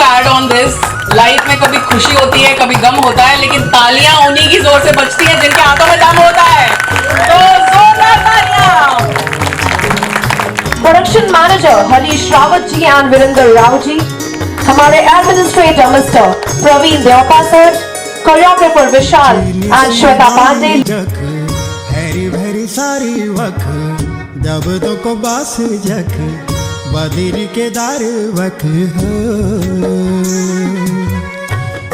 to add on this. Life में कभी खुशी होती है, कभी गम होता है, लेकिन तालियां उन्हीं की जोर से बजती हैं जिनके हाथों में दम होता है। तो जोरदार तालियां। Production manager Harish Rawat ji and Virendra Rao ji, हमारे administrator mister Praveen Devpa sir, choreographer Vishal and Shweta Pandey. हरी भरी सारी वख जब तो को बास जख बदिर के दार वख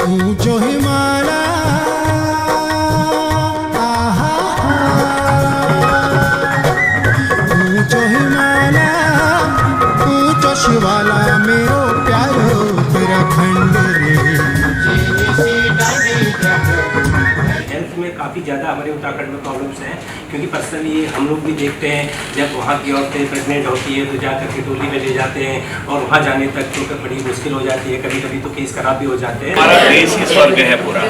ऊंचो हिमालय ऊंचो हिमालय ऊंचो शिवाला मेरो प्यारो उत्तराखंड हेल्थ में काफ़ी ज़्यादा हमारे उत्तराखंड में प्रॉब्लम्स हैं, क्योंकि पर्सनली हम लोग भी देखते हैं जब वहाँ की औरतें प्रेग्नेंट होती है तो जाकर के टोली में ले जाते हैं और वहाँ जाने तक तो बड़ी मुश्किल हो जाती है, कभी कभी तो केस खराब भी हो जाते हैं। हमारा देश ही स्वर्ग है पूरा,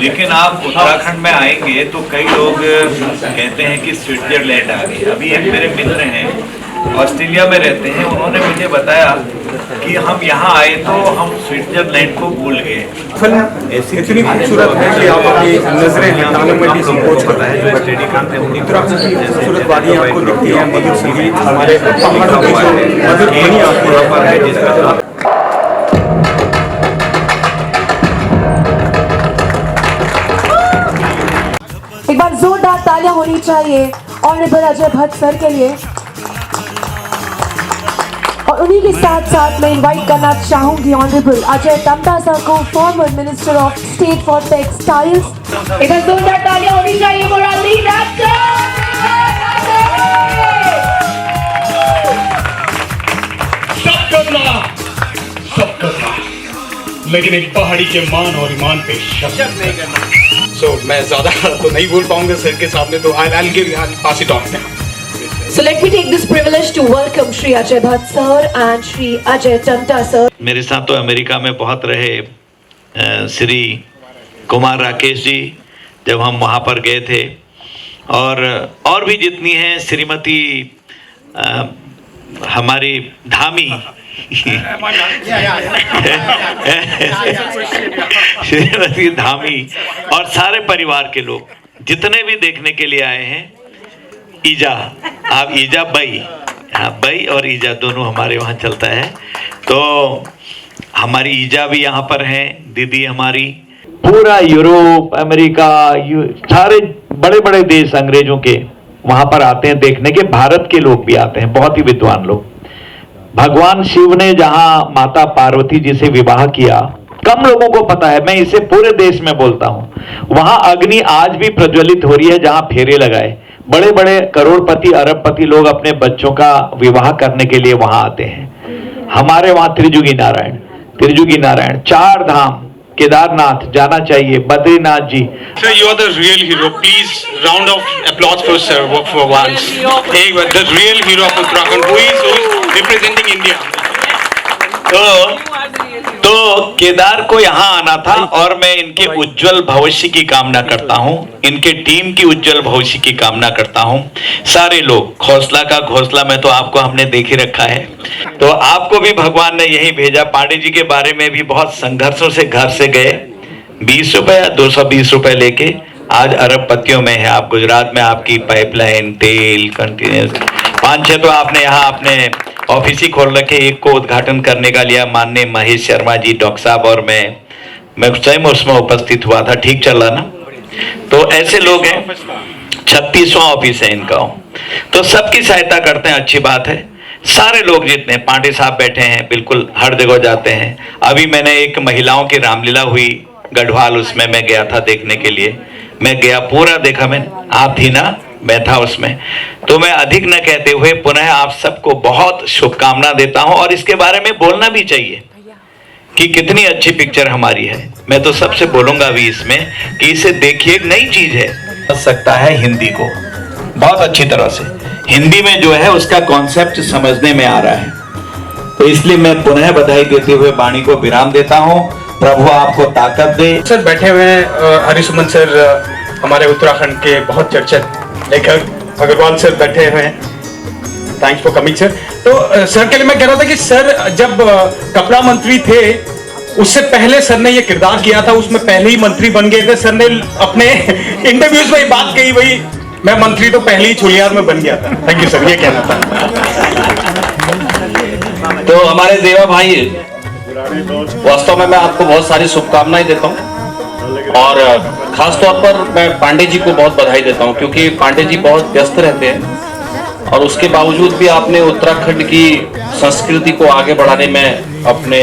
लेकिन आप उत्तराखंड में आएंगे तो कई लोग कहते हैं कि स्विट्जरलैंड आ गए। अभी एक मेरे मित्र हैं ऑस्ट्रेलिया में रहते हैं, उन्होंने मुझे बताया कि हम यहाँ आए तो हम स्विट्जरलैंड को भूल गए। इतनी खूबसूरत है कि आप अपनी नजरें हटाने में भी संकोच होता है। जो स्टडी करते हैं उत्तराखंड की खूबसूरत वादियाँ आपको दिखती हैं, मधुर संगीत, हमारे पहाड़ों की जो मधुर ध्वनि आपको यहाँ पर है जिसका एक बार जोरदार तालियां होनी चाहिए ऑनरेबल अजय भट्ट सर के लिए। और उन्हीं के साथ साथ मैं इनवाइट करना चाहूंगी ऑनरेबल अजय टम्टा सर को, former minister of state for textiles. एक बार जोरदार तालियां होनी चाहिए सब करना, लेकिन एक पहाड़ी के मान और ईमान पे शक नहीं करना। सो मैं ज्यादा तो नहीं बोल पाऊंगा सर के सामने, तो I'll pass it on. So let me take this privilege to welcome Shri Ajay Bhatt sir and Shri Ajay Tamta sir. मेरे साथ तो अमेरिका में बहुत रहे श्री कुमार राकेश जी, जब हम वहाँ पर गए थे, और भी जितनी हैं श्रीमती हमारी धामी श्रीमती धामी और सारे परिवार के लोग जितने भी देखने के लिए आए हैं। ईजा, आप ईजा बई, हाँ बई और ईजा दोनों हमारे वहाँ चलता है। तो हमारी ईजा भी यहाँ पर हैं, दीदी हमारी। पूरा यूरोप, अमेरिका, सारे बड़े बड़े देश अंग्रेजों के वहाँ पर आते हैं देखने के। भारत के लोग भी आते हैं, बहुत ही विद्वान लोग। भगवान शिव ने जहाँ माता पार्वती जी से विवाह किया, कम लोगों को पता है, मैं इसे पूरे देश में बोलता हूँ। वहाँ अग्नि आज भी प्रज्वलित हो रही है जहाँ फेरे लगाए। बड़े बड़े करोड़पति अरबपति लोग अपने बच्चों का विवाह करने के लिए वहां आते हैं। हमारे वहां त्रिजुगी नारायण, 4 धाम, केदारनाथ जाना चाहिए, बद्रीनाथ जी। Sir, you are the real hero. Please round of applause for sir for once. एक बार the real hero of Uttarakhand, who is representing India. तो केदार को यहाँ आना था और मैं इनके उज्जवल भविष्य की कामना करता हूँ, इनके टीम की उज्जवल भविष्य की कामना करता हूँ। सारे लोग खौसला का घोंसला में तो आपको हमने देख ही रखा है, तो आपको भी भगवान ने यही भेजा। पांडे जी के बारे में भी बहुत संघर्षों से घर से गए, 20 रुपए या 220 रुपए लेके आज अरबपतियों में है। आप गुजरात में आपकी पाइपलाइन, तेल, कंटिन्यूस 5-6 तो आपने यहाँ अपने ऑफिस ही खोल रखे। एक को उद्घाटन करने का लिया माननीय महेश शर्मा जी, डॉक्टर साहब, और मैं स्वयं उसमें उपस्थित हुआ था। ठीक चल रहा ना? तो ऐसे लोग हैं, 36वां ऑफिस है इनका, तो सबकी सहायता करते हैं, अच्छी बात है। सारे लोग जितने, पांडे साहब बैठे हैं, बिल्कुल हर जगह जाते हैं। अभी मैंने एक महिलाओं की रामलीला हुई गढ़वाल, उसमें मैं गया था देखने के लिए। मैं गया, पूरा देखा मैंने, आप थी ना? मैं था उसमें। तो मैं अधिक न कहते हुए पुनः आप सबको बहुत शुभकामना देता हूं, और इसके बारे में बोलना भी चाहिए कि कितनी अच्छी पिक्चर हमारी है। मैं तो सबसे बोलूंगा अभी इसमें कि इसे देखिए, एक नई चीज है, समझ सकता है हिंदी को बहुत अच्छी तरह से। हिंदी में जो है उसका कॉन्सेप्ट समझने में आ रहा है, तो इसलिए मैं पुनः बधाई देते हुए वाणी को विराम देता हूं। प्रभु आपको ताकत दे। सर बैठे हुए हैं हरिसुमन सर, हमारे उत्तराखंड के बहुत चर्चित लेखक। अग्रवाल सर बैठे हुए हैं, थैंक्स फॉर कमिंग सर। तो सर के लिए मैं कह रहा था कि सर जब कपड़ा मंत्री थे उससे पहले सर ने ये किरदार किया था, उसमें पहले ही मंत्री बन गए थे। सर ने अपने इंटरव्यूज में ये बात कही, भाई मैं मंत्री तो पहले ही छोलियार में बन गया था। थैंक यू सर, ये कहना था। तो हमारे देवा भाई, वास्तव में मैं आपको बहुत सारी शुभकामनाएं देता हूं और खास तौर पर मैं पांडे जी को बहुत बधाई देता हूं, क्योंकि पांडे जी बहुत व्यस्त रहते हैं और उसके बावजूद भी आपने उत्तराखंड की संस्कृति को आगे बढ़ाने में अपने,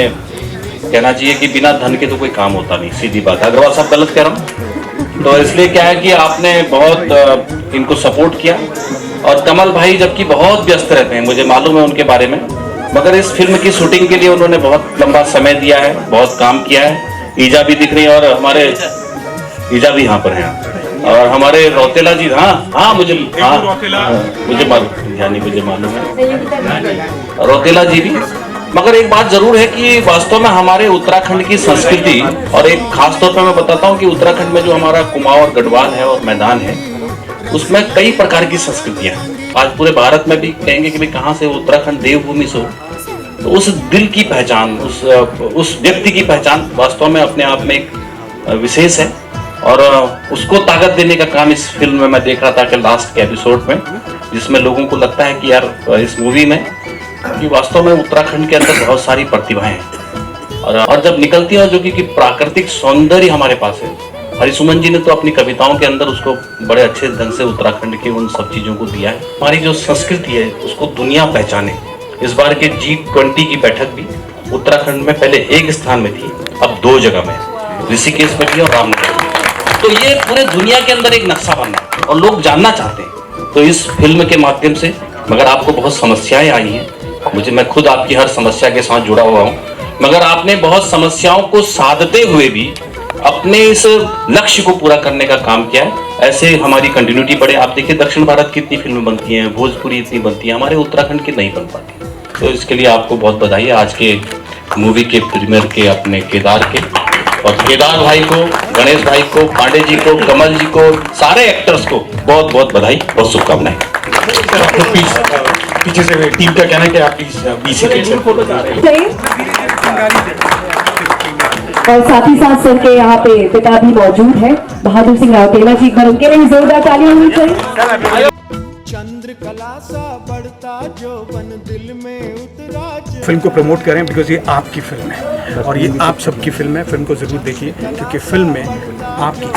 कहना चाहिए कि बिना धन के तो कोई काम होता नहीं, सीधी बात है। अग्रवाल साहब गलत कह रहा हूँ? तो इसलिए क्या है कि आपने बहुत इनको सपोर्ट किया और कमल भाई जबकि बहुत व्यस्त रहते हैं, मुझे मालूम है उनके बारे में, मगर इस फिल्म की शूटिंग के लिए उन्होंने बहुत लंबा समय दिया है, बहुत काम किया है। ईजा भी दिख रही है और हमारे ईजा भी यहाँ पर हैं और हमारे रौतेला जी, हाँ मुझे मालूम है रौतेला जी भी। मगर एक बात जरूर है कि वास्तव में हमारे उत्तराखंड की संस्कृति, और एक खास तौर पर मैं बताता हूँ कि उत्तराखंड में जो हमारा कुमाऊं और गढ़वाल है और मैदान है, उसमें कई प्रकार की संस्कृतियां हैं। आज पूरे भारत में भी कहेंगे कि भाई कहाँ से उत्तराखंड देवभूमि से हो, तो उस दिल की पहचान, उस व्यक्ति की पहचान वास्तव में अपने आप में एक विशेष है और उसको ताकत देने का काम इस फिल्म में मैं देख रहा था कि लास्ट के एपिसोड में, जिसमें लोगों को लगता है कि यार इस मूवी में कि वास्तव में उत्तराखंड के अंदर बहुत सारी प्रतिभाएं हैं और जब निकलती है जो कि प्राकृतिक सौंदर्य हमारे पास है। हरिसुमन जी ने तो अपनी कविताओं के अंदर उसको बड़े अच्छे ढंग से उत्तराखंड के उन सब चीजों को दिया है। हमारी जो संस्कृति है उसको दुनिया पहचाने। इस बार के G20 की बैठक भी उत्तराखंड में पहले एक स्थान में थी, अब 2 जगह में, ऋषिकेश में भी और रामनगर में। तो ये पूरे दुनिया के अंदर एक नक्शा बना है और लोग जानना चाहते हैं। तो इस फिल्म के माध्यम से, मगर आपको बहुत समस्याएं आई हैं, मैं खुद आपकी हर समस्या के साथ जुड़ा हुआ हूँ, मगर आपने बहुत समस्याओं को साधते हुए भी अपने इस लक्ष्य को पूरा करने का काम किया है। ऐसे हमारी कंटिन्यूटी बढ़े। आप देखिए दक्षिण भारत की इतनी फिल्में बनती हैं, भोजपुरी इतनी बनती है, हमारे उत्तराखंड की नहीं बन पाती। तो इसके लिए आपको बहुत बधाई है आज के मूवी के प्रीमियर के, अपने केदार के, और केदार भाई को, गणेश भाई को, पांडे जी को, कमल जी को, सारे एक्टर्स को बहुत बहुत बधाई, बहुत शुभकामनाएं। पीछे से टीम का कहना है कि आप प्लीज पीछे और साथ ही साथ सर के यहाँ पे पिता भी मौजूद है, बहादुर सिंह रौतेला जी। एक बार उनके लिए जोरदार तालियां होनी चाहिए। चंद्रकला सा बढ़ता जो बन दिल में उतरा। फिल्म को प्रमोट करें बिकॉज ये आपकी फिल्म है और ये आप सबकी फिल्म है। फिल्म को जरूर देखिए क्योंकि फिल्म में आपकी